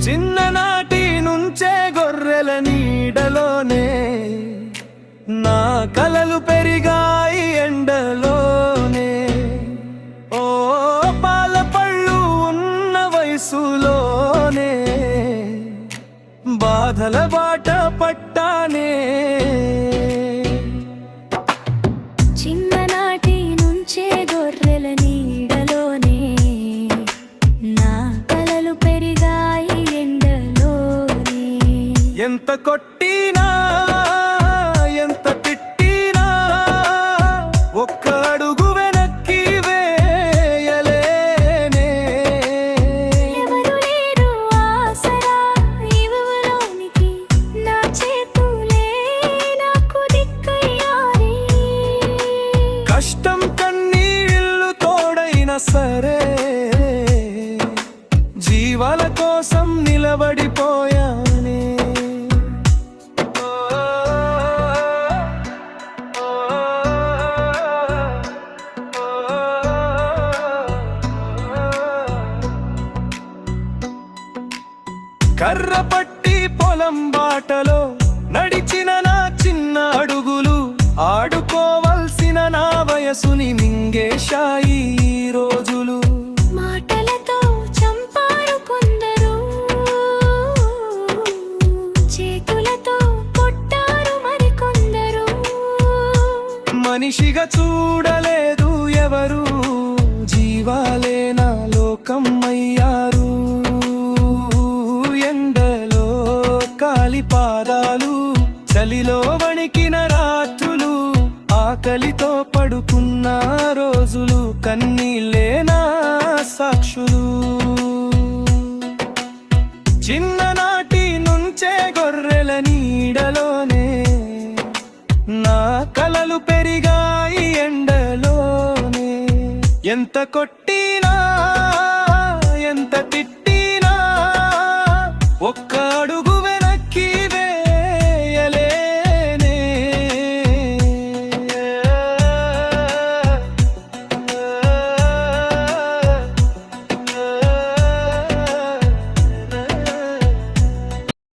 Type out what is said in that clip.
చిన్ననాటి నుంచే గొర్రెల నీడలోనే నా కలలు పెరిగాయి ఎండలోనే. ఓ పాల పళ్ళు ఉన్న వయసులోనే బాధల బాట పట్టానే. చిన్ననాటి నుంచే గొర్రెల నీడలోనే నా కలలు పెరిగాయి ఎండలోనే. ఎంత కొట్టినా ఎంత తిట్టినా ఒక్క అడుగు వెనక్కి వేయలేనే. ఎవరు లేరు ఆసరా ఇవ్వలోనికి, నా చేతులే నాకు దిక్కయ్యాయి. కష్టం కన్నీళ్ళు తోడైనా సరే జీవాల కోసం నిలబడిపోయానే. కర్ర పట్టి పొలం బాటలో నడిచిన నా చిన్న అడుగులు ఆడుకోవలసిన నా వయసుని మింగేశాయి ఈ రోజులు. మాటలతో చంపారు కొందరు, చేతులతో కొట్టారు మరికొందరు. మనిషిగా చూడలేదు ఎవరు, జీవాలే నా లోకం అయ్యారు. ఎండలో కాలి పాదాలు, చలిలో వణికిన రాత్రులు, ఆకలితో పడుకున్న రోజులు, కన్నీళ్ళే నా సాక్షులు. చిన్ననాటి నుంచే గొర్రెల నీడలోనే నా కలలు పెరిగాయి ఎండలోనే. ఎంత